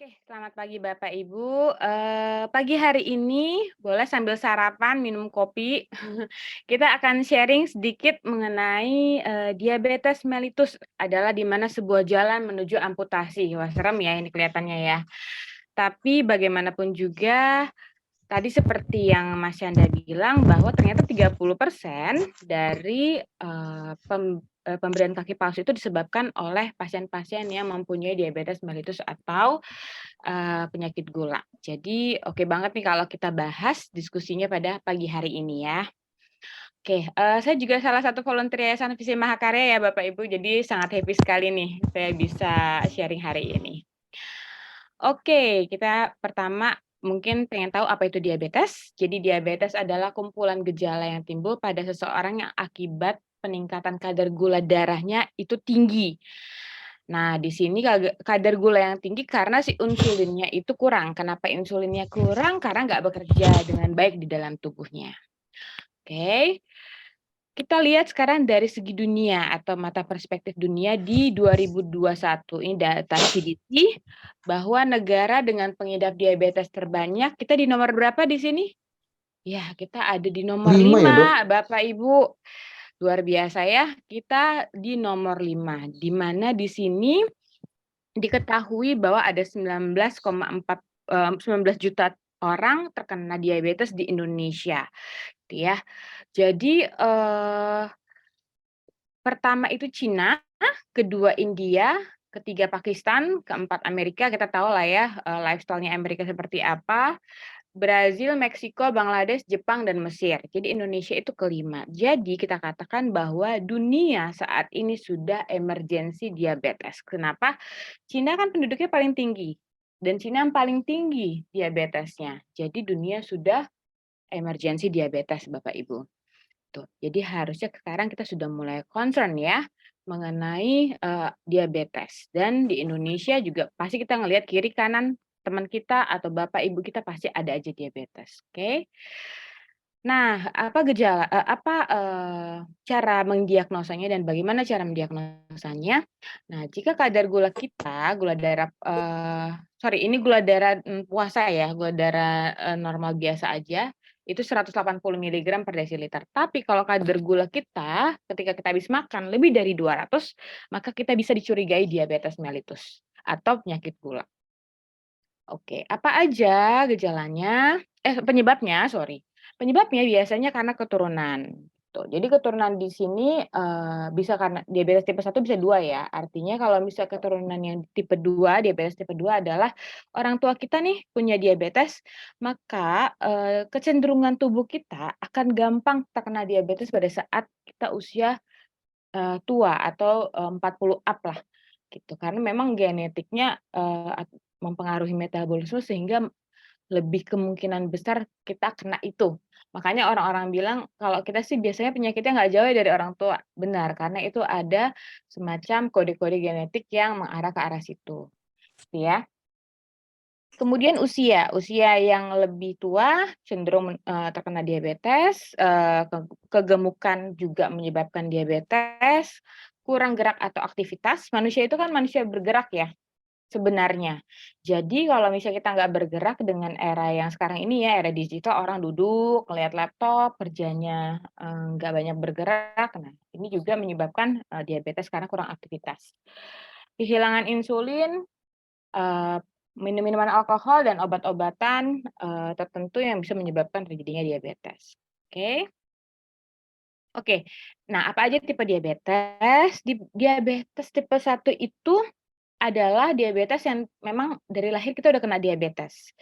Oke, selamat pagi Bapak Ibu. Pagi hari ini boleh sambil sarapan, minum kopi, kita akan sharing sedikit mengenai, diabetes mellitus adalah di mana sebuah jalan menuju amputasi. Wah, serem ya ini kelihatannya ya. Tapi bagaimanapun juga tadi seperti yang Mas Yanda bilang bahwa ternyata 30% dari, pemberian kaki palsu itu disebabkan oleh pasien-pasien yang mempunyai diabetes mellitus atau penyakit gula. Jadi oke banget nih kalau kita bahas diskusinya pada pagi hari ini ya. Oke, saya juga salah satu volunteer Yayasan Visi Mahakarya ya Bapak Ibu, jadi sangat happy sekali nih saya bisa sharing hari ini. Oke, kita pertama mungkin pengen tahu apa itu diabetes. Jadi diabetes adalah kumpulan gejala yang timbul pada seseorang yang akibat peningkatan kadar gula darahnya itu tinggi. Nah, di sini kadar gula yang tinggi karena si insulinnya itu kurang. Kenapa insulinnya kurang? Karena nggak bekerja dengan baik di dalam tubuhnya. Oke, kita lihat sekarang dari segi dunia atau mata perspektif dunia di 2021. Ini data CDC bahwa negara dengan pengidap diabetes terbanyak, kita di nomor berapa di sini? Ya, kita ada di nomor 5 ya, Dok? 5, Bapak Ibu. Luar biasa ya, kita di nomor 5, di mana di sini diketahui bahwa ada 19 juta orang terkena diabetes di Indonesia, gitu ya. Jadi, pertama itu Cina, kedua India, ketiga Pakistan, keempat Amerika, kita tahu lah ya, lifestyle-nya Amerika seperti apa, Brazil, Meksiko, Bangladesh, Jepang, dan Mesir. Jadi Indonesia itu kelima. Jadi kita katakan bahwa dunia saat ini sudah emergensi diabetes. Kenapa? Cina kan penduduknya paling tinggi, dan Cina yang paling tinggi diabetesnya. Jadi dunia sudah emergensi diabetes Bapak Ibu. Tuh, jadi harusnya sekarang kita sudah mulai concern ya mengenai, diabetes. Dan di Indonesia juga pasti kita ngelihat kiri kanan teman kita atau bapak ibu kita pasti ada aja diabetes, oke. Nah, cara mendiagnosanya dan bagaimana cara mendiagnosanya? Nah, jika kadar gula kita, gula darah, ini gula darah, puasa ya, gula darah, normal biasa aja, itu 180 miligram per desiliter. Tapi kalau kadar gula kita, ketika kita habis makan lebih dari 200, maka kita bisa dicurigai diabetes mellitus atau penyakit gula. Oke, apa aja gejalanya penyebabnya, sorry. Penyebabnya biasanya karena keturunan, tuh. Jadi keturunan di sini, bisa karena diabetes tipe 1 bisa 2 ya. Artinya kalau misal keturunan yang tipe 2, diabetes tipe 2 adalah orang tua kita nih punya diabetes, maka, kecenderungan tubuh kita akan gampang terkena diabetes pada saat kita usia, tua atau, 40 up lah, gitu. Karena memang genetiknya, mempengaruhi metabolisme sehingga lebih kemungkinan besar kita kena itu. Makanya orang-orang bilang kalau kita sih biasanya penyakitnya nggak jauh ya dari orang tua. Benar, karena itu ada semacam kode-kode genetik yang mengarah ke arah situ, gitu ya. Kemudian usia yang lebih tua cenderung terkena diabetes, kegemukan juga menyebabkan diabetes, kurang gerak atau aktivitas. Manusia itu kan manusia bergerak ya, sebenarnya. Jadi kalau misalnya kita nggak bergerak dengan era yang sekarang ini ya, era digital orang duduk, ngelihat laptop, kerjanya, nggak banyak bergerak. Nah, ini juga menyebabkan, diabetes karena kurang aktivitas. Kehilangan insulin, eee, minum-minuman alkohol dan obat-obatan, tertentu yang bisa menyebabkan terjadinya diabetes. Oke. Oke. Nah, apa aja tipe diabetes? Diabetes tipe 1 itu adalah diabetes yang memang dari lahir kita udah kena diabetes.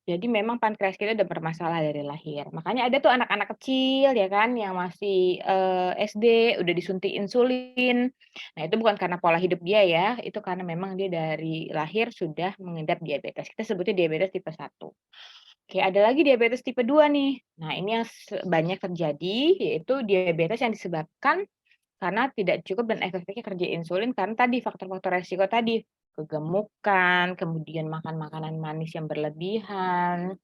Jadi memang pankreas kita udah bermasalah dari lahir. Makanya ada tuh anak-anak kecil ya kan yang masih, SD udah disuntik insulin. Nah itu bukan karena pola hidup dia ya, itu karena memang dia dari lahir sudah mengidap diabetes. Kita sebutnya diabetes tipe 1. Oke, ada lagi diabetes tipe 2 nih. Nah ini yang banyak terjadi, yaitu diabetes yang disebabkan karena tidak cukup dan efektifnya kerja insulin karena tadi faktor-faktor resiko tadi, kegemukan, kemudian makan makanan manis yang berlebihan,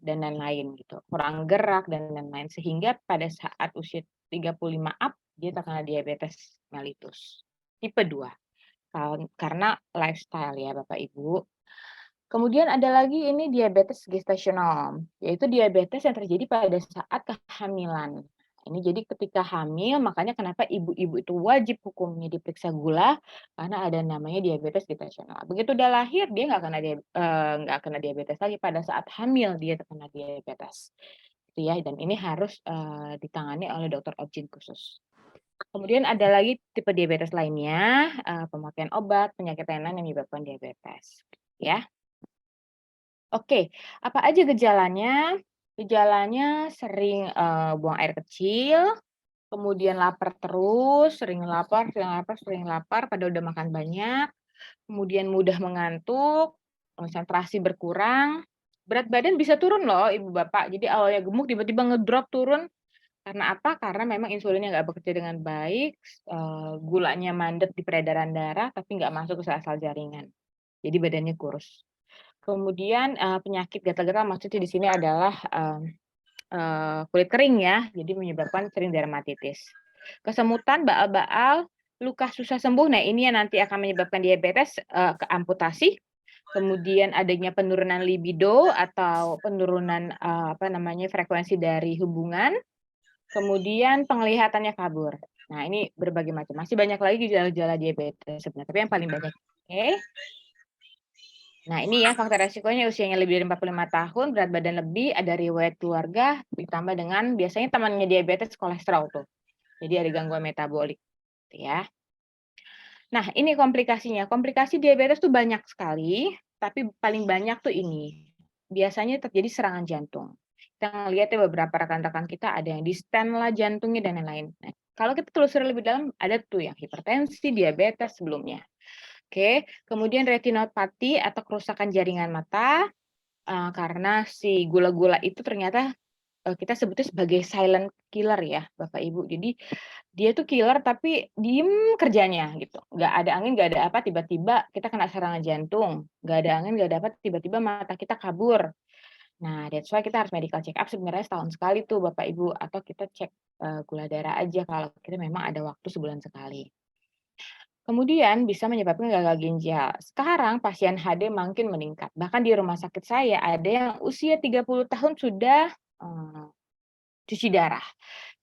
dan lain-lain gitu, kurang gerak dan lain-lain. Sehingga pada saat usia 35 up, dia terkena diabetes mellitus tipe 2. karena lifestyle ya Bapak Ibu. Kemudian ada lagi ini diabetes gestasional, yaitu diabetes yang terjadi pada saat kehamilan. Ini jadi ketika hamil, makanya kenapa ibu-ibu itu wajib hukumnya diperiksa gula, karena ada namanya diabetes gestasional. Begitu udah lahir, dia nggak kena diabetes lagi, pada saat hamil dia terkena diabetes. Gitu ya, dan ini harus, ditangani oleh dokter OB/GYN khusus. Kemudian ada lagi tipe diabetes lainnya, pemakaian obat, penyakit lain-lain yang menyebabkan diabetes, ya. Oke, apa aja gejalanya? Gejalanya sering, buang air kecil, kemudian lapar terus, sering lapar padahal udah makan banyak, kemudian mudah mengantuk, konsentrasi berkurang, berat badan bisa turun loh Ibu Bapak. Jadi awalnya gemuk tiba-tiba ngedrop turun, karena apa? Karena memang insulinnya nggak bekerja dengan baik, gulanya mandek di peredaran darah tapi nggak masuk ke sel-sel jaringan. Jadi badannya kurus. Kemudian, penyakit gatal-gatal maksudnya di sini adalah, kulit kering ya, jadi menyebabkan sering dermatitis. Kesemutan, baal-baal, luka susah sembuh, nah ini yang nanti akan menyebabkan diabetes, ke amputasi, kemudian adanya penurunan libido atau penurunan, frekuensi dari hubungan, kemudian penglihatannya kabur. Nah ini berbagai macam, masih banyak lagi gejala-gejala diabetes sebenarnya, tapi yang paling banyak oke. Nah, ini ya faktor resikonya usianya lebih dari 45 tahun, berat badan lebih, ada riwayat keluarga, ditambah dengan biasanya temannya diabetes kolesterol tuh. Jadi ada gangguan metabolik, gitu ya. Nah, ini komplikasinya. Komplikasi diabetes tuh banyak sekali, tapi paling banyak tuh ini. Biasanya terjadi serangan jantung. Kita ngelihat ya beberapa rekan-rekan kita ada yang di-stent lah jantungnya dan lain-lain. Nah, kalau kita telusuri lebih dalam, ada tuh yang hipertensi, diabetes sebelumnya. Oke, kemudian retinopati atau kerusakan jaringan mata, karena si gula-gula itu ternyata, kita sebutnya sebagai silent killer ya, Bapak Ibu. Jadi dia tuh killer tapi diem kerjanya gitu, nggak ada angin, nggak ada apa, tiba-tiba kita kena serangan jantung, nggak ada angin, nggak ada apa, tiba-tiba mata kita kabur. Nah, that's why kita harus medical check up sebenarnya setahun sekali tuh Bapak Ibu, atau kita cek, gula darah aja kalau kita memang ada waktu sebulan sekali. Kemudian bisa menyebabkan gagal ginjal. Sekarang pasien HD makin meningkat. Bahkan di rumah sakit saya ada yang usia 30 tahun sudah, cuci darah.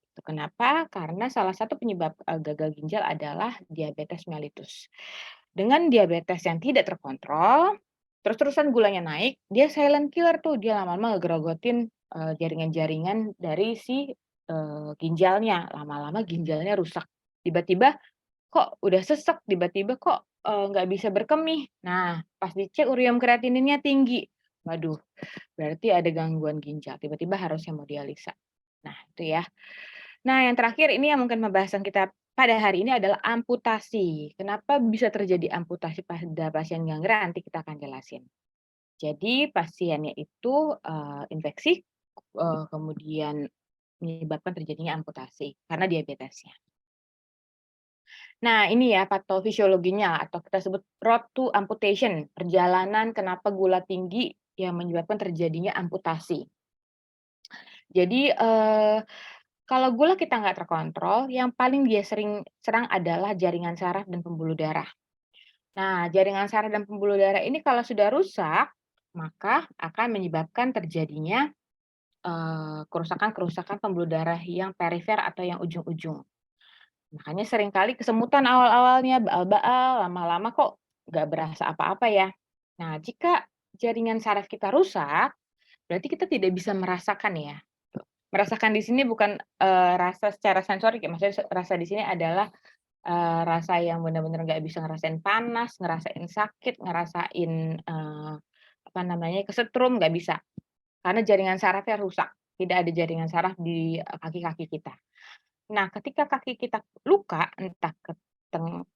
Itu kenapa? Karena salah satu penyebab, gagal ginjal adalah diabetes mellitus. Dengan diabetes yang tidak terkontrol, terus-terusan gulanya naik, dia silent killer tuh, dia lama-lama ngegerogotin, jaringan-jaringan dari si, ginjalnya. Lama-lama ginjalnya rusak. Tiba-tiba kok udah sesek, tiba-tiba kok, nggak bisa berkemih. Nah, pas dicek ureum kreatininnya tinggi. Waduh, berarti ada gangguan ginjal, tiba-tiba harus hemodialisa. Nah, itu ya. Nah, yang terakhir ini yang mungkin pembahasan kita pada hari ini adalah amputasi. Kenapa bisa terjadi amputasi pada pasien gangren, nanti kita akan jelasin. Jadi pasiennya itu, infeksi, kemudian menyebabkan terjadinya amputasi karena diabetesnya. Nah, ini ya patofisiologinya atau kita sebut road to amputation, perjalanan kenapa gula tinggi yang menyebabkan terjadinya amputasi. Jadi, kalau gula kita nggak terkontrol, yang paling dia sering serang adalah jaringan saraf dan pembuluh darah. Nah, jaringan saraf dan pembuluh darah ini kalau sudah rusak, maka akan menyebabkan terjadinya, kerusakan-kerusakan pembuluh darah yang perifer atau yang ujung-ujung. Makanya seringkali kesemutan awal-awalnya, baal-baal, lama-lama kok nggak berasa apa-apa ya. Nah, jika jaringan saraf kita rusak, berarti kita tidak bisa merasakan ya. Merasakan di sini bukan, rasa secara sensorik ya, maksudnya rasa di sini adalah, rasa yang benar-benar nggak bisa ngerasain panas, ngerasain sakit, ngerasain, kesetrum, nggak bisa. Karena jaringan sarafnya rusak, tidak ada jaringan saraf di, kaki-kaki kita. Nah, ketika kaki kita luka, entah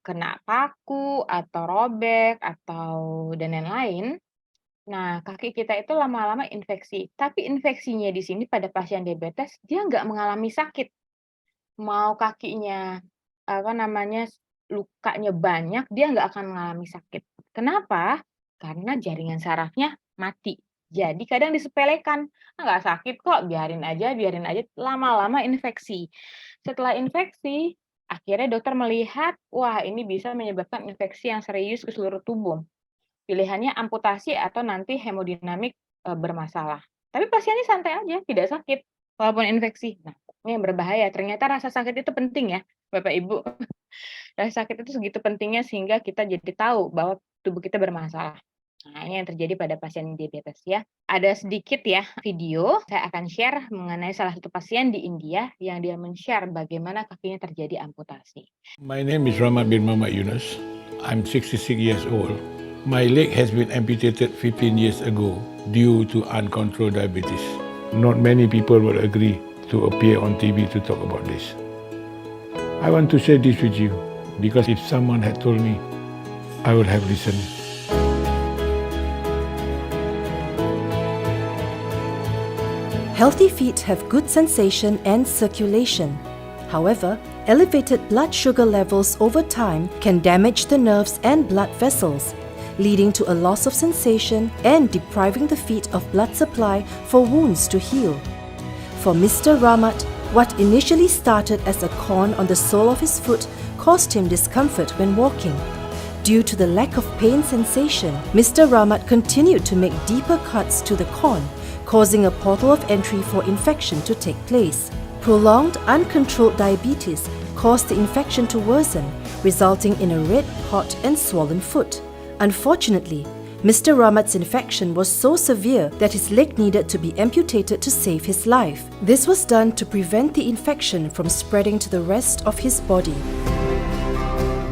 kena paku atau robek atau dan lain-lain, nah kaki kita itu lama-lama infeksi. Tapi infeksinya di sini pada pasien diabetes, dia nggak mengalami sakit. Mau kakinya, lukanya banyak, dia nggak akan mengalami sakit. Kenapa? Karena jaringan sarafnya mati. Jadi kadang disepelekan, "Ah, nggak sakit kok, biarin aja," lama-lama infeksi. Setelah infeksi, Akhirnya dokter melihat, wah ini bisa menyebabkan infeksi yang serius ke seluruh tubuh. Pilihannya amputasi atau nanti hemodinamik, bermasalah. Tapi pasiennya santai aja, tidak sakit, walaupun infeksi. Nah, ini yang berbahaya, ternyata rasa sakit itu penting ya, Bapak Ibu. Rasa sakit itu segitu pentingnya sehingga kita jadi tahu bahwa tubuh kita bermasalah. Nah, ini yang terjadi pada pasien diabetes ya. Ada sedikit ya video, saya akan share mengenai salah satu pasien di India yang dia men-share bagaimana kakinya terjadi amputasi. My name is Rahmat bin Muhammad Yunus. I'm 66 years old. My leg has been amputated 15 years ago due to uncontrolled diabetes. Not many people will agree to appear on TV to talk about this. I want to share this with you because if someone had told me, I would have listened. Healthy feet have good sensation and circulation. However, elevated blood sugar levels over time can damage the nerves and blood vessels, leading to a loss of sensation and depriving the feet of blood supply for wounds to heal. For Mr. Ramat, what initially started as a corn on the sole of his foot caused him discomfort when walking. Due to the lack of pain sensation, Mr. Ramat continued to make deeper cuts to the corn, causing a portal of entry for infection to take place. Prolonged, uncontrolled diabetes caused the infection to worsen, resulting in a red, hot, and swollen foot. Unfortunately, Mr. Ramat's infection was so severe that his leg needed to be amputated to save his life. This was done to prevent the infection from spreading to the rest of his body.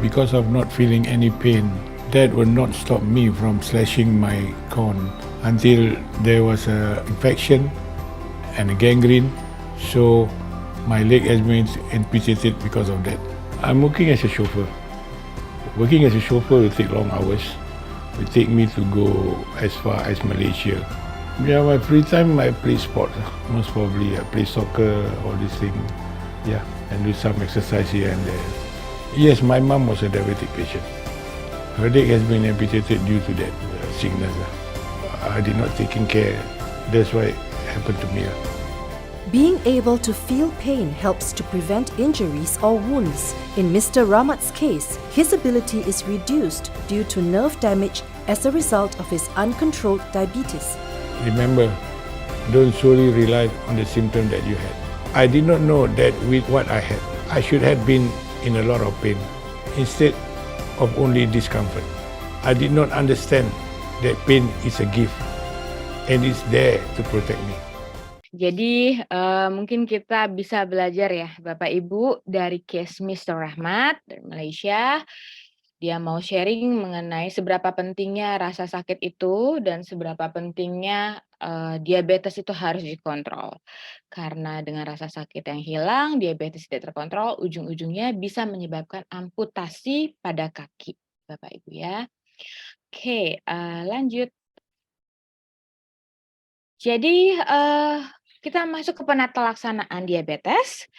Because of not feeling any pain, that would not stop me from slashing my corn until there was an infection and a gangrene. So my leg has been amputated because of that. I'm working as a chauffeur. Working as a chauffeur will take long hours. It will take me to go as far as Malaysia. Yeah, my free time I play sport. Most probably I play soccer, all these things. Yeah, and do some exercise here and there. Yes, my mom was a diabetic patient. Her leg has been amputated due to that sickness. I did not taking care. That's why it happened to me. Being able to feel pain helps to prevent injuries or wounds. In Mr. Ramat's case, his ability is reduced due to nerve damage as a result of his uncontrolled diabetes. Remember, don't solely rely on the symptom that you had. I did not know that with what I had, I should have been in a lot of pain instead of only discomfort. I did not understand that pain is a gift and it's there to protect me. Jadi, mungkin kita bisa belajar ya Bapak Ibu dari case Mr. Rahmat dari Malaysia. Dia mau sharing mengenai seberapa pentingnya rasa sakit itu dan seberapa pentingnya, diabetes itu harus dikontrol. Karena dengan rasa sakit yang hilang, diabetes tidak terkontrol, ujung-ujungnya bisa menyebabkan amputasi pada kaki, Bapak Ibu ya. Oke, lanjut. Jadi, kita masuk ke penata laksanaan diabetes.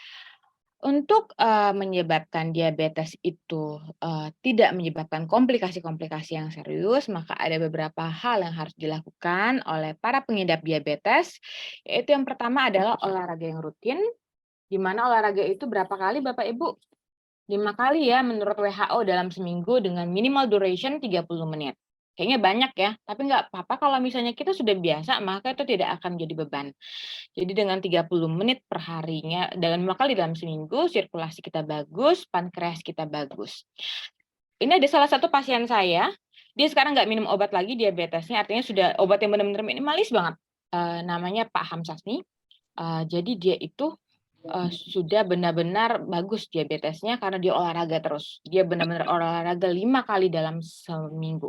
Untuk, menyebabkan diabetes itu, tidak menyebabkan komplikasi-komplikasi yang serius, maka ada beberapa hal yang harus dilakukan oleh para pengidap diabetes, yaitu yang pertama adalah olahraga yang rutin, di mana olahraga itu berapa kali Bapak Ibu? 5 kali ya menurut WHO dalam seminggu dengan minimal duration 30 menit. Kayaknya banyak ya, tapi nggak apa-apa kalau misalnya kita sudah biasa, maka itu tidak akan menjadi beban. Jadi dengan 30 menit per harinya, dalam 5 kali dalam seminggu, sirkulasi kita bagus, pankreas kita bagus. Ini ada salah satu pasien saya, dia sekarang nggak minum obat lagi diabetesnya, artinya sudah obat yang benar-benar minimalis banget. Namanya Pak Hamsasni. Jadi dia itu sudah benar-benar bagus diabetesnya karena dia olahraga terus. Dia benar-benar olahraga 5 kali dalam seminggu.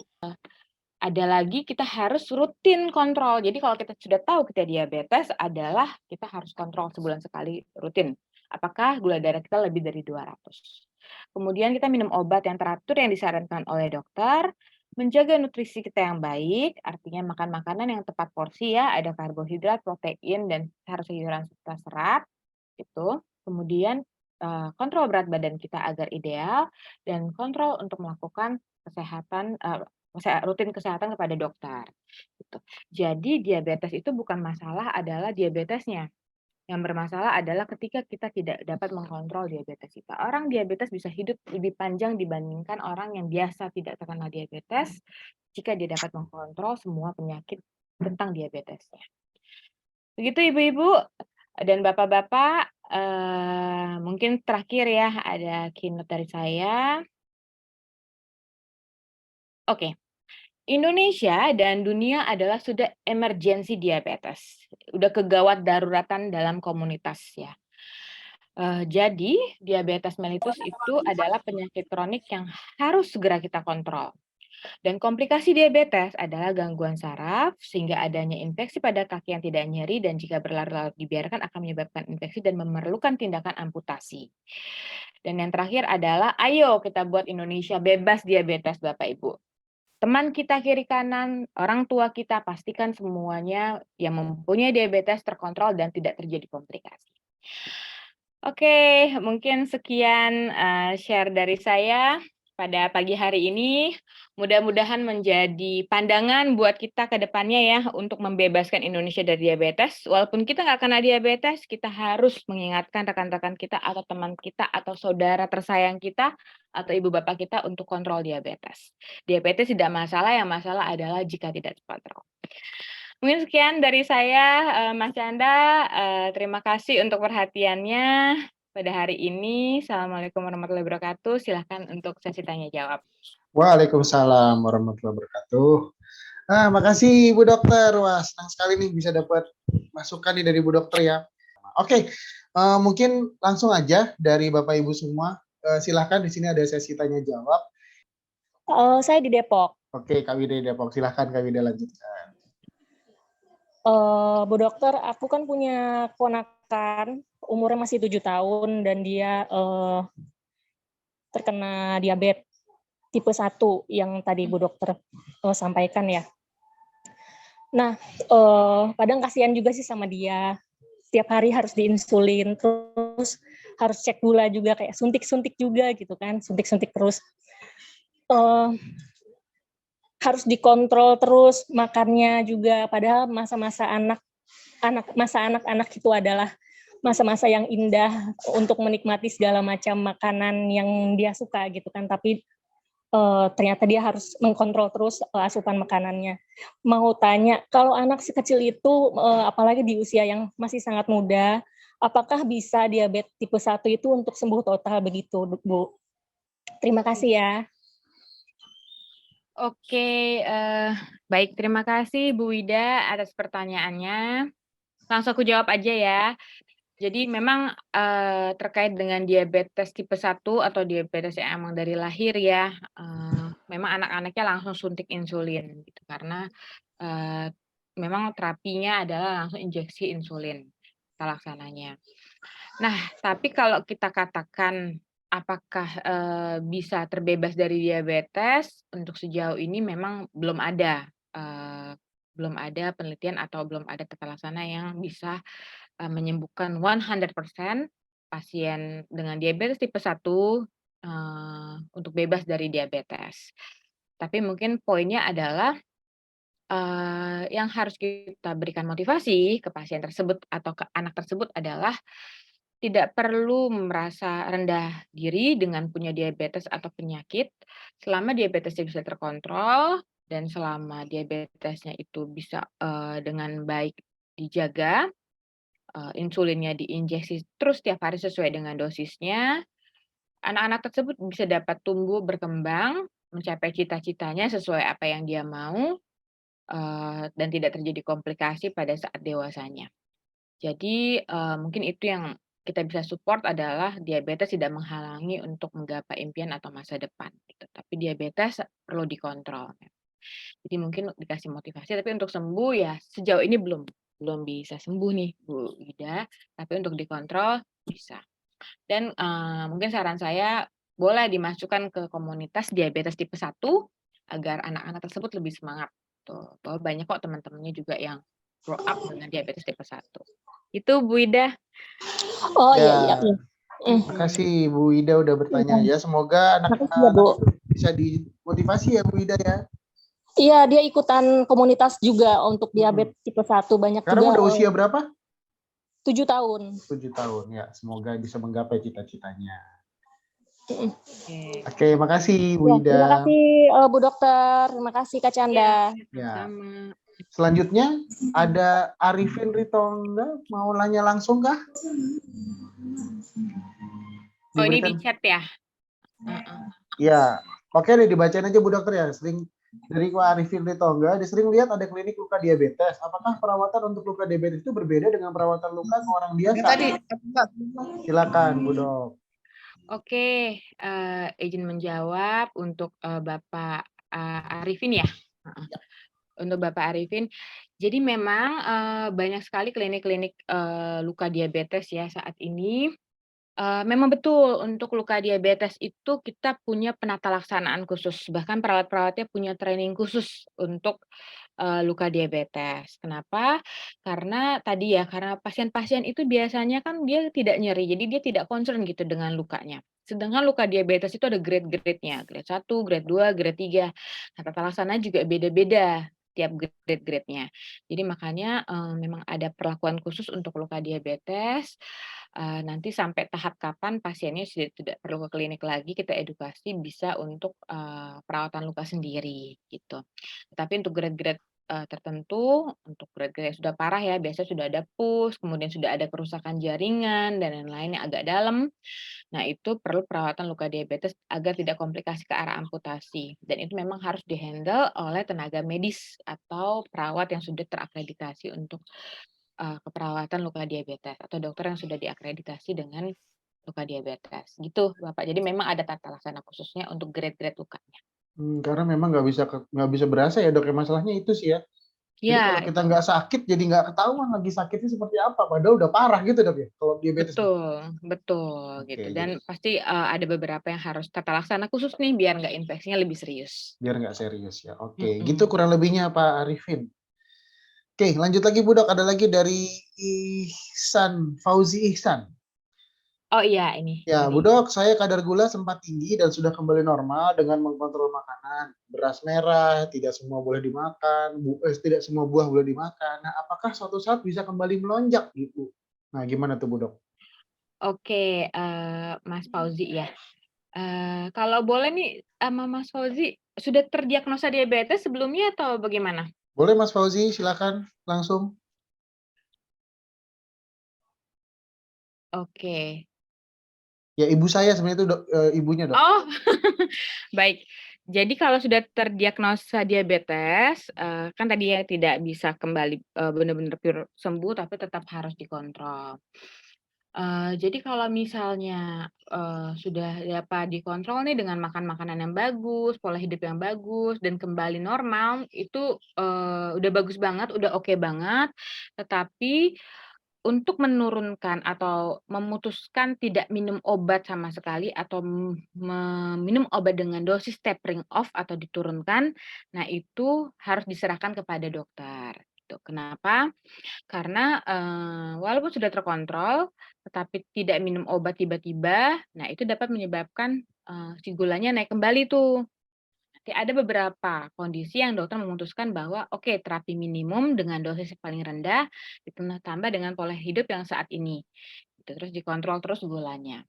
Ada lagi kita harus rutin kontrol. Jadi kalau kita sudah tahu kita diabetes adalah kita harus kontrol sebulan sekali rutin. Apakah gula darah kita lebih dari 200. Kemudian kita minum obat yang teratur yang disarankan oleh dokter, menjaga nutrisi kita yang baik, artinya makan makanan yang tepat porsi ya, ada karbohidrat, protein, dan sayuran serta serat, itu. Kemudian kontrol berat badan kita agar ideal, dan kontrol untuk melakukan rutin kesehatan kepada dokter. Gitu. Jadi diabetes itu bukan masalah adalah diabetesnya. Yang bermasalah adalah ketika kita tidak dapat mengontrol diabetes kita. Orang diabetes bisa hidup lebih panjang dibandingkan orang yang biasa tidak terkena diabetes jika dia dapat mengontrol semua penyakit tentang diabetesnya. Begitu Ibu-ibu dan Bapak-bapak, mungkin terakhir ya ada keynote dari saya. Oke. Indonesia dan dunia adalah sudah emergensi diabetes, udah kegawat daruratan dalam komunitas ya. Jadi diabetes mellitus itu adalah penyakit kronik yang harus segera kita kontrol. Dan komplikasi diabetes adalah gangguan saraf sehingga adanya infeksi pada kaki yang tidak nyeri dan jika berlarut-larut dibiarkan akan menyebabkan infeksi dan memerlukan tindakan amputasi. Dan yang terakhir adalah ayo kita buat Indonesia bebas diabetes Bapak Ibu. Teman kita kiri kanan, orang tua kita pastikan semuanya yang mempunyai diabetes terkontrol dan tidak terjadi komplikasi. Oke, mungkin sekian share dari saya pada pagi hari ini. Mudah-mudahan menjadi pandangan buat kita ke depannya ya untuk membebaskan Indonesia dari diabetes. Walaupun kita nggak kena diabetes, kita harus mengingatkan rekan-rekan kita atau teman kita atau saudara tersayang kita atau ibu bapak kita untuk kontrol diabetes. Diabetes tidak masalah, yang masalah adalah jika tidak terkontrol. Mungkin sekian dari saya, Mas Chandra. Terima kasih untuk perhatiannya pada hari ini. Assalamualaikum warahmatullahi wabarakatuh. Silakan untuk sesi tanya jawab. Waalaikumsalam warahmatullahi wabarakatuh. Makasih Bu Dokter. Wah, senang sekali nih bisa dapat masukan nih dari Bu Dokter ya. Oke, mungkin langsung aja dari Bapak Ibu semua. Silahkan di sini ada sesi tanya jawab. Saya di Depok. Oke, Kak Wida di Depok. Silahkan Kak Wida lanjutkan. Bu Dokter, aku kan punya ponakan, umurnya masih 7 tahun dan dia terkena diabetes tipe 1 yang tadi Bu Dokter sampaikan ya. Nah, kadang kasihan juga sih sama dia. Setiap hari harus diinsulin, terus harus cek gula juga, kayak suntik-suntik juga gitu kan, suntik-suntik terus. Harus dikontrol terus makannya juga, padahal masa-masa anak-anak itu adalah masa-masa yang indah untuk menikmati segala macam makanan yang dia suka gitu kan, tapi ternyata dia harus mengkontrol terus asupan makanannya. Mau tanya, kalau anak sekecil itu, apalagi di usia yang masih sangat muda, apakah bisa diabetes tipe 1 itu untuk sembuh total begitu, Bu? Terima kasih ya. Oke, baik, terima kasih Bu Wida atas pertanyaannya. Langsung aku jawab aja ya. Jadi memang terkait dengan diabetes tipe 1 atau diabetes yang emang dari lahir ya, memang anak-anaknya langsung suntik insulin gitu karena memang terapinya adalah langsung injeksi insulin kita laksananya. Nah, tapi kalau kita katakan apakah bisa terbebas dari diabetes, untuk sejauh ini memang belum ada penelitian atau belum ada tata laksana yang bisa menyembuhkan 100% pasien dengan diabetes tipe 1 untuk bebas dari diabetes. Tapi mungkin poinnya adalah yang harus kita berikan motivasi ke pasien tersebut atau ke anak tersebut adalah tidak perlu merasa rendah diri dengan punya diabetes atau penyakit, selama diabetesnya bisa terkontrol dan selama diabetesnya itu bisa dengan baik dijaga, insulinnya diinjeksi terus tiap hari sesuai dengan dosisnya, anak-anak tersebut bisa dapat tumbuh berkembang, mencapai cita-citanya sesuai apa yang dia mau, dan tidak terjadi komplikasi pada saat dewasanya. Jadi mungkin itu yang kita bisa support adalah diabetes tidak menghalangi untuk menggapai impian atau masa depan gitu. Tapi diabetes perlu dikontrol. Jadi mungkin dikasih motivasi, tapi untuk sembuh ya sejauh ini belum bisa sembuh nih Bu Ida, tapi untuk dikontrol bisa. Dan mungkin saran saya boleh dimasukkan ke komunitas diabetes tipe 1 agar anak-anak tersebut lebih semangat. Tuh, bahwa banyak kok teman-temannya juga yang grow up dengan diabetes tipe 1. Itu Bu Ida. Oh iya. Terima kasih Bu Ida udah bertanya ya. Semoga anak-anak bisa dimotivasi ya Bu Ida ya. Iya, dia ikutan komunitas juga untuk diabetes tipe 1 banyak. Sekarang juga. Udah usia berapa? 7 tahun. 7 tahun ya. Semoga bisa menggapai cita-citanya. Oke. Oke, makasih Bu Ya, terima Ida. kasih Bu Dokter, terima kasih Kak Canda. Ya. Sama. Selanjutnya ada Arifin Ritonga, mau nanya langsung kah? Oh, ini di Diberikan. chat ya? Heeh. Ya, oke deh dibacain aja Bu Dokter ya. Sering dari Pak Arifin Ritonga, dia sering lihat ada klinik luka diabetes. Apakah perawatan untuk luka diabetes itu berbeda dengan perawatan luka ke orang biasa? Silakan Bu Dok. Oke, izin menjawab untuk Bapak Arifin ya. Heeh. Untuk Bapak Arifin, jadi memang banyak sekali klinik-klinik luka diabetes ya saat ini. Memang betul untuk luka diabetes itu kita punya penata laksanaan khusus, bahkan perawat-perawatnya punya training khusus untuk luka diabetes. Kenapa? Karena tadi ya, karena pasien-pasien itu biasanya kan dia tidak nyeri, jadi dia tidak concern gitu dengan lukanya. Sedangkan luka diabetes itu ada grade-grade-nya, grade 1, grade 2, grade 3. Nah, tata laksana juga beda-beda tiap grade-grade-nya. Jadi makanya memang ada perlakuan khusus untuk luka diabetes. Nanti sampai tahap kapan pasiennya sudah tidak perlu ke klinik lagi, kita edukasi bisa untuk perawatan luka sendiri gitu. Tapi untuk grade-grade tertentu, untuk grade-grade yang sudah parah ya, biasanya sudah ada pus, kemudian sudah ada kerusakan jaringan dan lain-lain yang agak dalam. Nah, itu perlu perawatan luka diabetes agar tidak komplikasi ke arah amputasi. Dan itu memang harus dihandle oleh tenaga medis atau perawat yang sudah terakreditasi untuk keperawatan luka diabetes atau dokter yang sudah diakreditasi dengan luka diabetes. Gitu, Bapak. Jadi memang ada tata laksana khususnya untuk grade-grade lukanya. Karena memang nggak bisa berasa ya Dok, ya masalahnya itu sih ya. Jadi kalau Ya, kita itu. nggak sakit, jadi nggak ketahuan lagi sakitnya seperti apa. Padahal udah parah gitu Dok ya, kalau diabetes. Betul, betul Oke, gitu. jadi Dan pasti ada beberapa yang harus tata laksana khusus nih biar nggak infeksinya lebih serius. biar nggak serius ya. Oke, gitu Mm-mm. kurang lebihnya Pak Arifin. Oke, lanjut lagi Bu Dok. Ada lagi dari Fauzi Ihsan. Oh iya, ini Ya, Bu dari Dok, saya kadar gula sempat tinggi dan sudah kembali normal dengan mengkontrol makanan. Beras merah, tidak semua boleh dimakan, tidak semua buah boleh dimakan. Nah, apakah suatu saat bisa kembali melonjak gitu? Nah, gimana tuh Bu Dok? Oke, Mas Fauzi ya. Kalau boleh nih sama Mas Fauzi, sudah terdiagnosa diabetes sebelumnya atau bagaimana? Boleh Mas Fauzi, silakan langsung. Oke. Ya, ibu saya sebenarnya itu ibunya Dok. Oh, baik. Jadi kalau sudah terdiagnosa diabetes, kan tadi ya tidak bisa kembali benar-benar pure sembuh, tapi tetap harus dikontrol. Jadi kalau misalnya sudah dapat dikontrol nih dengan makan makanan yang bagus, pola hidup yang bagus, dan kembali normal, itu udah bagus banget, udah oke banget. Tetapi untuk menurunkan atau memutuskan tidak minum obat sama sekali atau minum obat dengan dosis tapering off atau diturunkan, nah itu harus diserahkan kepada dokter, gitu. Kenapa? Karena, walaupun sudah terkontrol, tetapi tidak minum obat tiba-tiba, nah itu dapat menyebabkan si gulanya naik kembali tuh. Nanti ada beberapa kondisi yang dokter memutuskan bahwa, oke, terapi minimum dengan dosis yang paling rendah, ditambah dengan pola hidup yang saat ini, gitu. Terus dikontrol terus gulanya.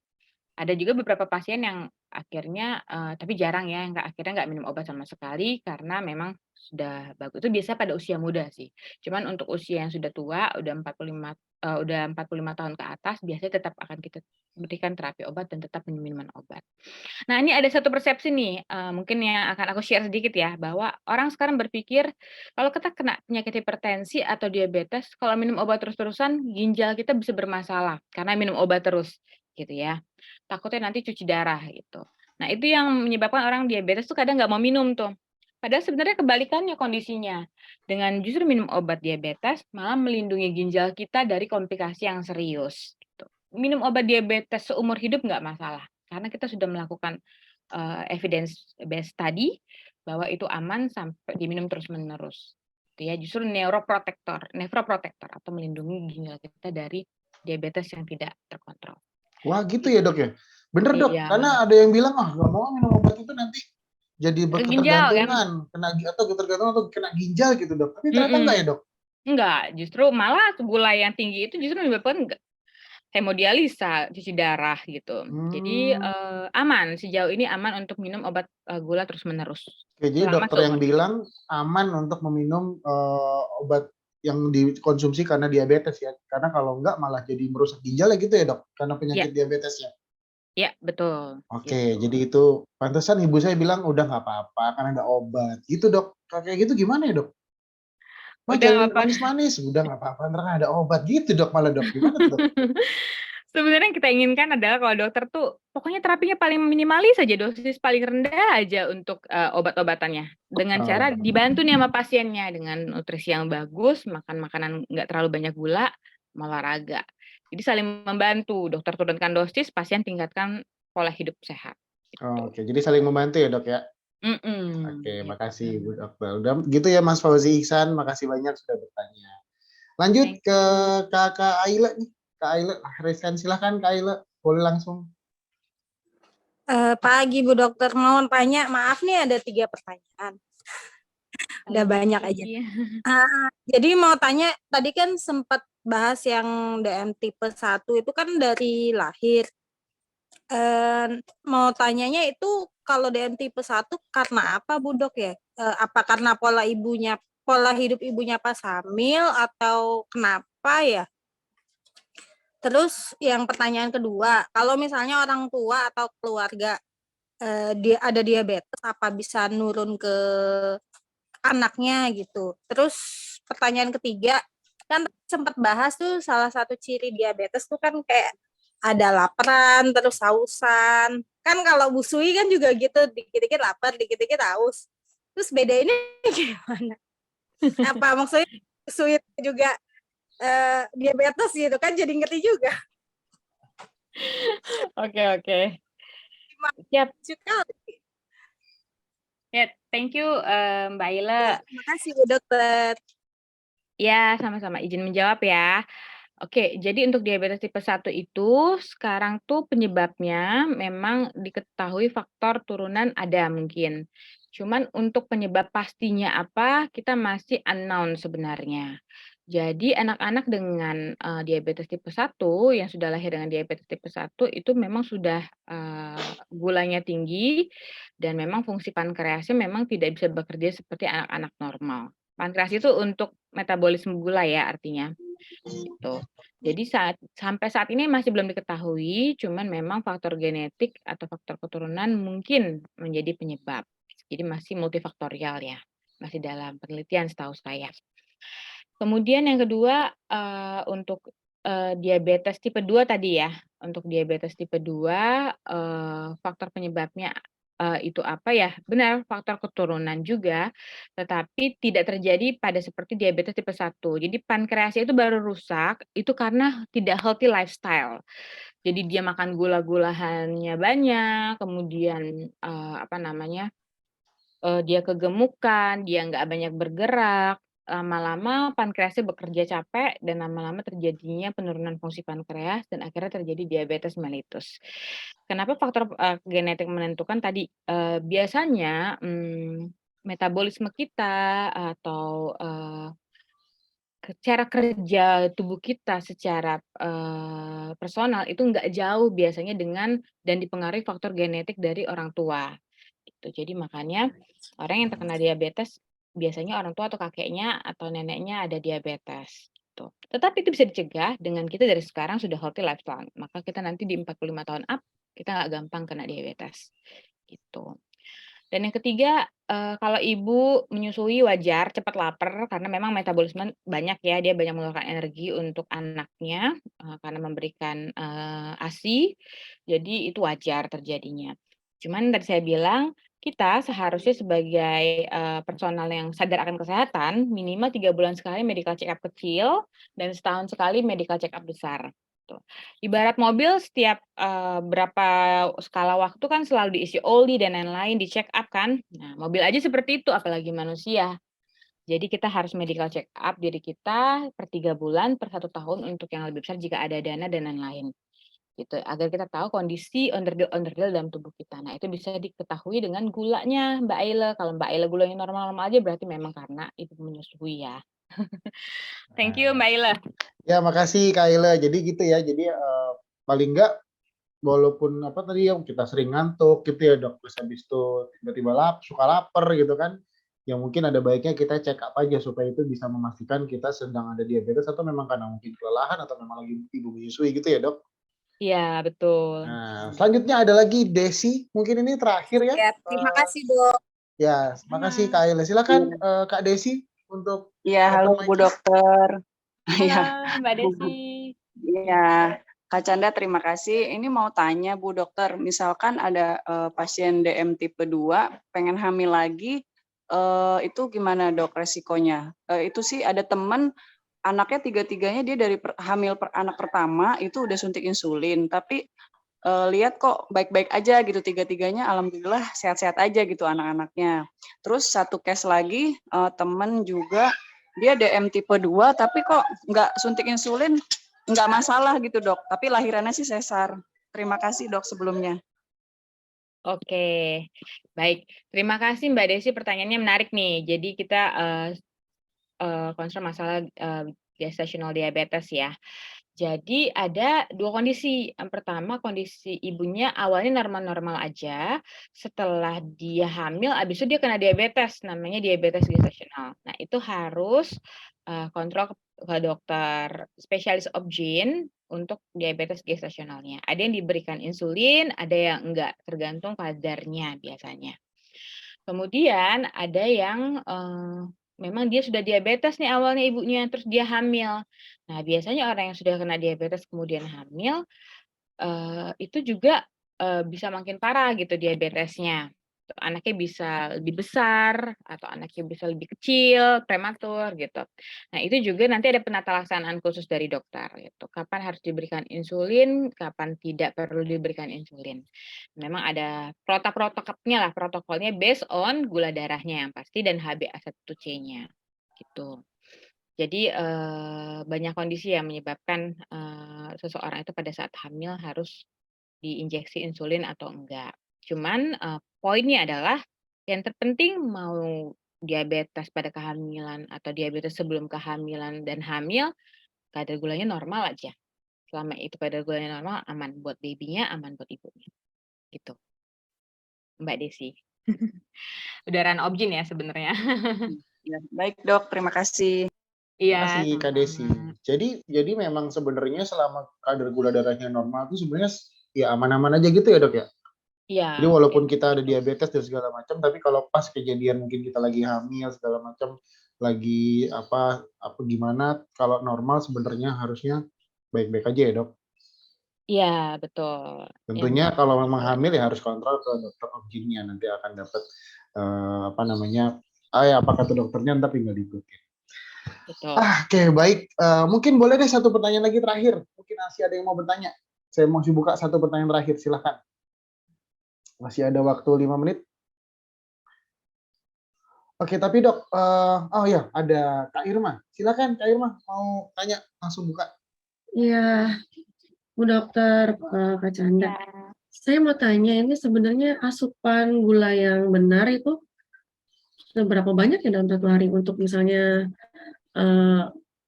Ada juga beberapa pasien yang akhirnya, tapi jarang ya, yang akhirnya nggak minum obat sama sekali karena memang sudah bagus. Itu biasanya pada usia muda sih. Cuman untuk usia yang sudah tua, udah 45 tahun ke atas, biasanya tetap akan kita berikan terapi obat dan tetap minum minuman obat. Nah, ini ada satu persepsi nih, mungkin yang akan aku share sedikit ya, bahwa orang sekarang berpikir kalau kita kena penyakit hipertensi atau diabetes, kalau minum obat terus-terusan, ginjal kita bisa bermasalah karena minum obat terus, gitu ya. Takutnya nanti cuci darah gitu. Nah, itu yang menyebabkan orang diabetes tuh kadang nggak mau minum tuh. Padahal sebenarnya kebalikannya kondisinya. Dengan justru minum obat diabetes, malah melindungi ginjal kita dari komplikasi yang serius, gitu. Minum obat diabetes seumur hidup nggak masalah, karena kita sudah melakukan, evidence based study bahwa itu aman sampai diminum terus-menerus, gitu ya. Justru nephroprotector atau melindungi ginjal kita dari diabetes yang tidak terkontrol. Wah, gitu ya Dok ya? Bener Dok, Iya, karena ada yang bilang, nggak mau minum obat itu nanti jadi ke ginjal kan? berketergantungan, atau ketergantungan atau kena ginjal gitu Dok. Tapi ternyata enggak Mhm. ya Dok? Enggak, justru malah gula yang tinggi itu justru menyebabkan hemodialisa, cuci darah gitu. Jadi, Hmm. aman, sejauh ini aman untuk minum obat, gula terus-menerus, Oke, jadi selama dokter yang seumur hidup. bilang aman untuk meminum obat yang dikonsumsi karena diabetes ya. Karena kalau enggak malah jadi merusak ginjal ya gitu ya, Dok? Karena Iya penyakit diabetes ya. iya, betul, Oke, gitu. jadi itu pantesan ibu saya bilang udah nggak apa-apa kan ada obat. Gitu, Dok. Kalau kayak gitu gimana ya, Dok? Mah Udah jangan nggak apa. manis-manis, udah nggak apa-apa, ntar kan ada obat gitu, Dok, malah, Dok. Gimana tuh, Dok? Sebenarnya yang kita inginkan adalah kalau dokter tuh pokoknya terapinya paling minimalis aja, dosis paling rendah aja untuk, obat-obatannya. Dengan cara Oh, dibantu nih sama pasiennya dengan nutrisi yang bagus, makan makanan nggak terlalu banyak gula, sama olahraga. Jadi saling membantu, dokter turunkan dosis, pasien tingkatkan pola hidup sehat, gitu. oke. Jadi saling membantu ya, Dok, ya? Oke, Gitu. makasih Ibu Dokter. Udah gitu ya Mas Fauzi Ihsan, makasih banyak sudah bertanya. Lanjut Thank ke you. Kakak Aila nih. Kak Aila, Resen silahkan Kak Aila, boleh langsung. Pagi Bu Dokter, mau tanya, maaf nih ada 3 pertanyaan, udah Halo banyak aja. pagi. Jadi mau tanya, tadi kan sempat bahas yang DM tipe 1 itu kan dari lahir. Mau tanyanya itu kalau DM tipe 1 karena apa Bu Dok ya? Apa karena pola hidup ibunya pas hamil atau kenapa ya? Terus yang pertanyaan kedua, kalau misalnya orang tua atau keluarga, dia ada diabetes, apa bisa nurun ke anaknya gitu. Terus pertanyaan ketiga, kan sempat bahas tuh salah satu ciri diabetes tuh kan kayak ada laparan, terus hausan. Kan kalau busui kan juga gitu, dikit-dikit lapar, dikit-dikit haus. Terus bedainnya gimana? Apa maksudnya busui juga diabetes gitu kan jadi ngerti juga. Oke oke. Gimana Siap. kali. Ya, thank you, Mbak Ila. Ya, makasih Bu Dokter. Ya, sama-sama, izin menjawab ya. Oke, jadi untuk diabetes tipe 1 itu sekarang tuh penyebabnya memang diketahui faktor turunan ada mungkin. Cuman untuk penyebab pastinya apa, kita masih unknown sebenarnya. Jadi anak-anak dengan, diabetes tipe 1 yang sudah lahir dengan diabetes tipe 1 itu memang sudah, gulanya tinggi dan memang fungsi pankreasnya memang tidak bisa bekerja seperti anak-anak normal. Pankreas itu untuk metabolisme gula ya artinya, gitu. Jadi sampai saat ini masih belum diketahui, cuman memang faktor genetik atau faktor keturunan mungkin menjadi penyebab. Jadi masih multifaktorial ya, masih dalam penelitian setahu saya. Kemudian yang kedua, untuk, diabetes tipe 2 tadi ya, untuk diabetes tipe 2, faktor penyebabnya, itu apa ya, benar faktor keturunan juga, tetapi tidak terjadi pada seperti diabetes tipe 1. Jadi pankreasnya itu baru rusak, itu karena tidak healthy lifestyle. Jadi dia makan gula-gulaannya banyak, kemudian, apa namanya, dia kegemukan, dia nggak banyak bergerak, lama-lama pankreasnya bekerja capek dan lama-lama terjadinya penurunan fungsi pankreas dan akhirnya terjadi diabetes mellitus. Kenapa faktor, genetik menentukan tadi, biasanya, metabolisme kita atau, cara kerja tubuh kita secara, personal itu nggak jauh biasanya dengan dan dipengaruhi faktor genetik dari orang tua, gitu. Jadi makanya orang yang terkena diabetes biasanya orang tua atau kakeknya atau neneknya ada diabetes, gitu. Tetapi itu bisa dicegah dengan kita dari sekarang sudah healthy lifestyle, maka kita nanti di 45 tahun up, kita nggak gampang kena diabetes, gitu. Dan yang ketiga, kalau ibu menyusui wajar cepat lapar karena memang metabolisme banyak ya, dia banyak mengeluarkan energi untuk anaknya, karena memberikan, ASI, jadi itu wajar terjadinya. Cuman tadi saya bilang, kita seharusnya sebagai, personal yang sadar akan kesehatan, minimal 3 bulan sekali medical check up kecil, dan setahun sekali medical check up besar, gitu. Ibarat mobil setiap, berapa skala waktu kan selalu diisi oli dan lain-lain, di-check up kan. Nah, mobil aja seperti itu, apalagi manusia. Jadi kita harus medical check up diri kita per 3 bulan, per 1 tahun untuk yang lebih besar jika ada dana dan lain-lain, gitu. Agar kita tahu kondisi onderdil-onderdil dalam tubuh kita. Nah, itu bisa diketahui dengan gulanya Mbak Aila. Kalau Mbak Aila gulanya normal-normal aja berarti memang karena ibu menyusui ya. Thank you Mbak Ila. Ya, makasih Kak Ila. Jadi gitu ya. Jadi paling enggak walaupun apa tadi yang kita sering ngantuk gitu ya dok, terus habis itu tiba-tiba suka lapar gitu kan, ya mungkin ada baiknya kita check up aja supaya itu bisa memastikan kita sedang ada diabetes atau memang karena mungkin kelelahan atau memang lagi ibu menyusui gitu ya dok. Iya, betul. Nah, selanjutnya ada lagi Desi, mungkin ini terakhir ya. Ya, terima kasih Dok. Ya, makasih Kak Ila. Silakan Kak Desi untuk Iya, halo Bu Dokter. Halo Mbak Desi. Iya, Kak Canda terima kasih. Ini mau tanya Bu Dokter, misalkan ada pasien DM tipe 2 pengen hamil lagi, itu gimana Dok resikonya? Itu sih ada temen anaknya tiga-tiganya dia dari hamil anak pertama itu udah suntik insulin, tapi lihat kok baik-baik aja gitu tiga-tiganya, alhamdulillah sehat-sehat aja gitu anak-anaknya. Terus satu case lagi temen juga dia DM tipe 2 tapi kok nggak suntik insulin, nggak masalah gitu dok, tapi lahirannya sih sesar. Terima kasih dok sebelumnya. Oke, baik. Terima kasih Mbak Desi, pertanyaannya menarik nih. Jadi kita concern masalah gestational diabetes ya. Jadi ada dua kondisi. Yang pertama kondisi ibunya awalnya normal-normal aja, setelah dia hamil, abis itu dia kena diabetes, namanya diabetes gestasional. Nah itu harus kontrol ke dokter spesialis obgyn untuk diabetes gestasionalnya. Ada yang diberikan insulin, ada yang enggak, tergantung kadarnya biasanya. Kemudian ada yang memang dia sudah diabetes nih awalnya ibunya, terus dia hamil. Nah, biasanya orang yang sudah kena diabetes kemudian hamil, itu juga bisa makin parah gitu diabetesnya. Anaknya bisa lebih besar, atau anaknya bisa lebih kecil, prematur gitu. Nah, itu juga nanti ada penata laksanaan khusus dari dokter gitu. Kapan harus diberikan insulin, kapan tidak perlu diberikan insulin. Memang ada protokolnya lah, protokolnya based on gula darahnya yang pasti dan HbA1c-nya gitu. Jadi banyak kondisi yang menyebabkan seseorang itu pada saat hamil harus diinjeksi insulin atau enggak. Cuman poinnya adalah yang terpenting mau diabetes pada kehamilan atau diabetes sebelum kehamilan dan hamil, kadar gulanya normal aja. Selama itu kadar gulanya normal, aman buat babynya, aman buat ibunya. Gitu, Mbak Desi. Udaran obgyn ya sebenarnya. Ya, baik dok, terima kasih. Iya, Terima kasih Kak Desi. Jadi memang sebenarnya selama kadar gula darahnya normal itu sebenarnya ya aman-aman aja gitu ya dok ya. Iya. Jadi walaupun kita ada diabetes dan segala macam, tapi kalau pas kejadian mungkin kita lagi hamil segala macam, lagi apa gimana, kalau normal sebenarnya harusnya baik-baik aja ya dok. Iya, betul. Tentunya kalau memang hamil ya harus kontrol ke dokter obgynnya, nanti akan dapat apa namanya, apa kata dokternya ntar tinggal diikutin. Betul. Oke, baik. Mungkin boleh deh satu pertanyaan lagi terakhir. Mungkin masih ada yang mau bertanya. Saya mau buka satu pertanyaan terakhir, silahkan. Masih ada waktu 5 menit. Oke, tapi dok, oh ya, ada Kak Irma. Silakan Kak Irma, mau tanya, langsung buka. Iya, Bu Dokter, Kak Canda. Ya. Saya mau tanya, ini sebenarnya asupan gula yang benar itu seberapa banyak ya dalam satu hari untuk misalnya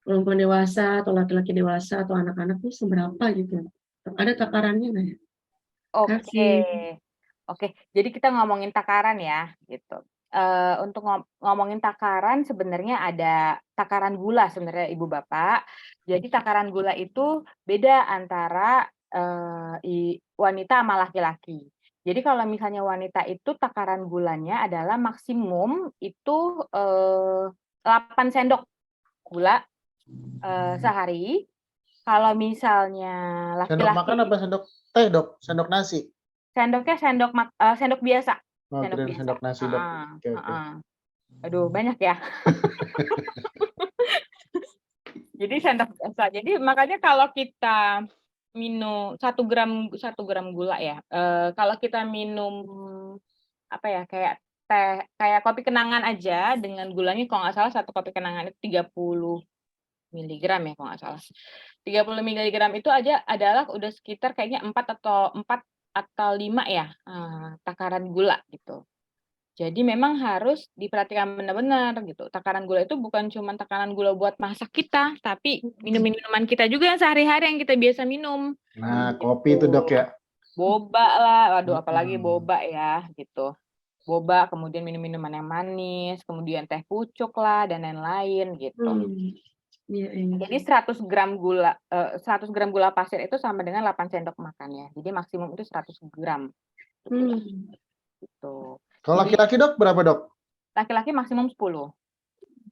perempuan dewasa atau laki-laki dewasa atau anak-anak itu seberapa gitu? Ada takarannya nggak ya? Oke. Jadi kita ngomongin takaran ya, gitu. Untuk ngomongin takaran sebenarnya ada takaran gula sebenarnya Ibu Bapak. Jadi takaran gula itu beda antara wanita sama laki-laki. Jadi kalau misalnya wanita itu takaran gulanya adalah maksimum itu 8 sendok gula sehari. Kalau misalnya laki-laki. Sendok makan apa sendok teh dok? Sendok nasi? Sendoknya sendok biasa. Sendok nasi dok. Oke. Aduh banyak ya. Jadi sendok biasa. Jadi makanya kalau kita minum 1 gram gula ya. Kalau kita minum apa ya kayak teh, kayak kopi kenangan aja dengan gulanya kalau nggak salah 1 kopi kenangan itu 30 miligram ya kalau nggak salah. 30 miligram itu aja adalah udah sekitar kayaknya 4 atau 5 ya takaran gula gitu. Jadi memang harus diperhatikan benar-benar gitu. Takaran gula itu bukan cuma takaran gula buat masak kita, tapi minuman kita juga yang sehari-hari yang kita biasa minum. Nah, kopi itu dok ya. Boba lah, waduh apalagi Mm-mm. boba ya gitu. Boba, kemudian minum-minuman yang manis, kemudian teh pucuk lah dan lain-lain gitu. Iya, iya. Jadi 100 gram gula pasir itu sama dengan 8 sendok makan ya. Jadi maksimum itu 100 gram gitu. Kalau Jadi laki-laki dok berapa dok? laki-laki maksimum 10.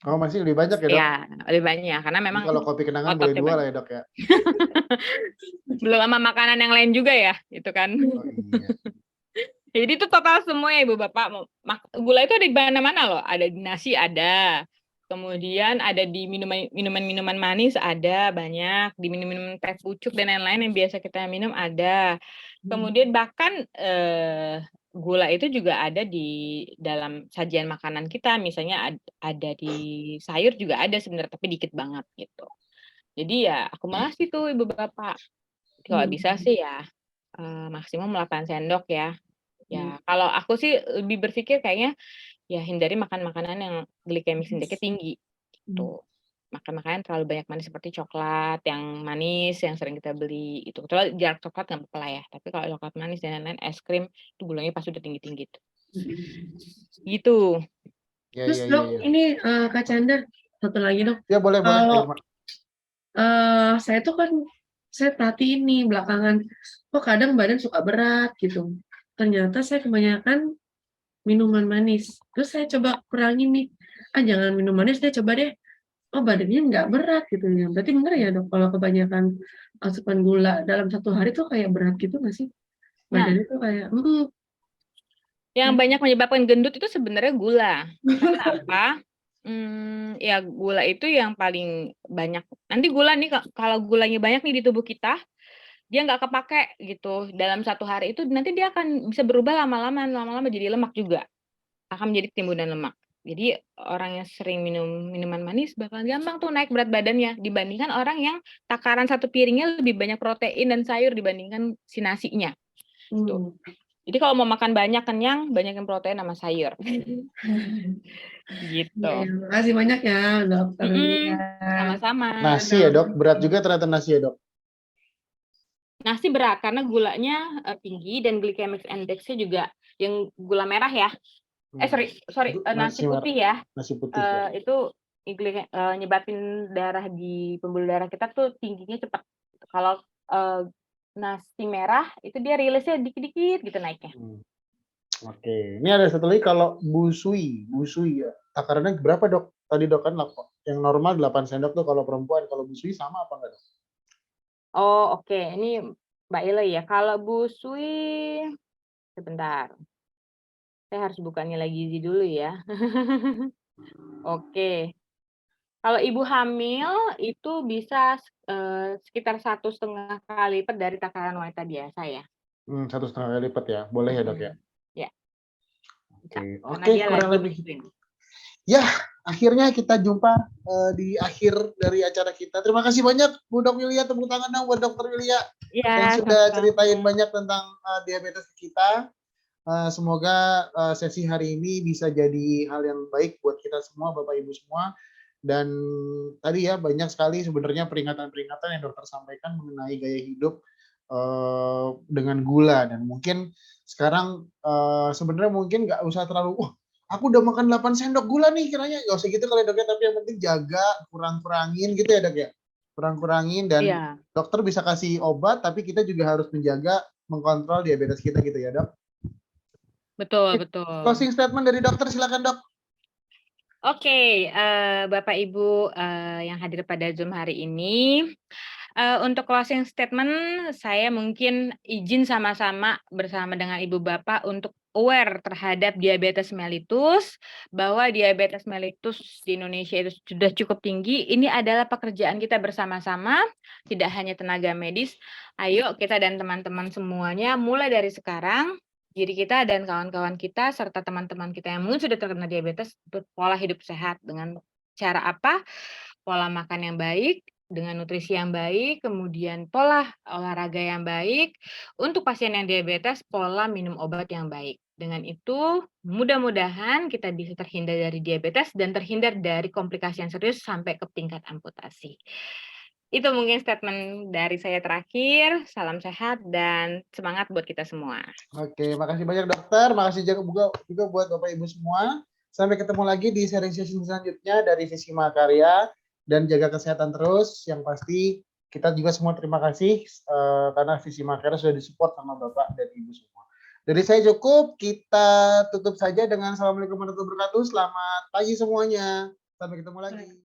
Oh masih lebih banyak ya dok? Ya, lebih banyak karena Jadi memang kalau kopi kenangan boleh ototnya 2 lah banyak. ya dok ya. Belum sama makanan yang lain juga ya, itu kan. Oh iya. Jadi itu total semua ya Ibu Bapak. Gula itu ada di mana-mana loh. Ada di nasi ada. Kemudian ada di minuman manis ada banyak. Di minum-minum teh pucuk dan lain-lain yang biasa kita minum ada. Kemudian bahkan gula itu juga ada di dalam sajian makanan kita. Misalnya ada di sayur juga ada sebenarnya, tapi dikit banget gitu. Jadi ya akumulasi tuh Ibu Bapak. Kalau bisa sih ya maksimum 8 sendok ya. Ya, kalau aku sih lebih berpikir kayaknya ya hindari makan makanan yang glikemik indexnya tinggi gitu. Makan makanan terlalu banyak manis seperti coklat yang manis yang sering kita beli itu. Kecuali jarak coklat nggak apa-apa lah ya. Tapi kalau coklat manis dan lain-lain, es krim itu gulanya pas udah tinggi-tinggi tuh. Gitu. Ya, Terus ya, dok, ya, ya. ini Kak Chandra, satu lagi dok. Ya boleh boleh. Kalau Irma. saya tuh kan, saya perhatiin nih belakangan, kok kadang badan suka berat gitu. Ternyata saya kebanyakan minuman manis. Terus saya coba kurangin nih, jangan minum manis deh, coba deh. Oh badannya nggak berat gitu ya. Berarti bener ya dok, kalau kebanyakan asupan gula dalam satu hari tuh kayak berat gitu nggak sih? Nah, Badannya tuh kayak, yang banyak menyebabkan gendut itu sebenarnya gula. Karena apa? Ya gula itu yang paling banyak. Nanti gula nih kalau gulanya banyak nih di tubuh kita, dia nggak kepake gitu dalam satu hari itu nanti dia akan bisa berubah lama-lama jadi lemak juga. Akan menjadi timbunan lemak. Jadi orang yang sering minum minuman manis bakal gampang tuh naik berat badannya dibandingkan orang yang takaran satu piringnya lebih banyak protein dan sayur dibandingkan si nasinya. Tuh. Jadi kalau mau makan banyak kenyang, banyakin protein sama sayur. Gitu. Ya, makasih banyak ya dokter. Sama-sama. Nasi ya dok, berat juga ternyata nasi ya dok. Nasi berat karena gulanya tinggi dan glycemic index-nya juga yang gula merah ya. Sorry, nasi putih ya. Nasi putih. Ya. Itu nyebabin darah di pembuluh darah kita tuh tingginya cepat. Kalau nasi merah itu dia rilisnya dikit-dikit gitu naiknya. Oke, ini ada satu lagi kalau busui ya. Takarannya berapa dok? Tadi dok kan yang normal 8 sendok tuh kalau perempuan, kalau busui sama apa enggak dok? Oh oke, ini Mbak Ile ya. Kalau busui, sebentar. Saya harus buka nilai gizi dulu ya. Oke. Kalau ibu hamil itu bisa sekitar 1,5 kali lipat dari takaran wanita biasa ya. 1,5 kali lipat ya, boleh ya dok ya? Ya. Oke, kurang lebih. Ya, akhirnya kita jumpa di akhir dari acara kita. Terima kasih banyak Bu Dok Yulia, tepuk tangan dong buat Dokter Yulia yang sudah ceritain banyak tentang diabetes kita. Semoga sesi hari ini bisa jadi hal yang baik buat kita semua, Bapak Ibu semua. Dan tadi ya banyak sekali sebenarnya peringatan-peringatan yang dokter sampaikan mengenai gaya hidup dengan gula, dan mungkin sekarang sebenarnya mungkin nggak usah terlalu aku udah makan 8 sendok gula nih kiranya, nggak usah gitu kali dok ya, tapi yang penting jaga, kurang-kurangin gitu ya dok ya, kurang-kurangin, dan dokter bisa kasih obat tapi kita juga harus menjaga, mengkontrol diabetes kita gitu ya dok. Betul. Closing statement dari dokter, silakan dok. Oke, Bapak Ibu yang hadir pada Zoom hari ini, untuk closing statement saya mungkin izin sama-sama bersama dengan Ibu Bapak untuk aware terhadap diabetes mellitus, bahwa diabetes mellitus di Indonesia itu sudah cukup tinggi. Ini adalah pekerjaan kita bersama-sama, tidak hanya tenaga medis. Ayo kita dan teman-teman semuanya mulai dari sekarang, diri kita dan kawan-kawan kita serta teman-teman kita yang mungkin sudah terkena diabetes berpola hidup sehat dengan cara apa? Pola makan yang baik, dengan nutrisi yang baik, kemudian pola olahraga yang baik. Untuk pasien yang diabetes, pola minum obat yang baik. Dengan itu, mudah-mudahan kita bisa terhindar dari diabetes dan terhindar dari komplikasi yang serius sampai ke tingkat amputasi. Itu mungkin statement dari saya terakhir. Salam sehat dan semangat buat kita semua. Oke, makasih banyak dokter, makasih juga buat Bapak Ibu semua. Sampai ketemu lagi di sharing session selanjutnya dari Visi Mahakarya, dan jaga kesehatan terus. Yang pasti kita juga semua terima kasih karena Visi Mahakarya sudah disupport sama Bapak dan Ibu semua. Dari saya cukup, kita tutup saja dengan Assalamualaikum warahmatullahi wabarakatuh. Selamat pagi semuanya. Sampai ketemu lagi.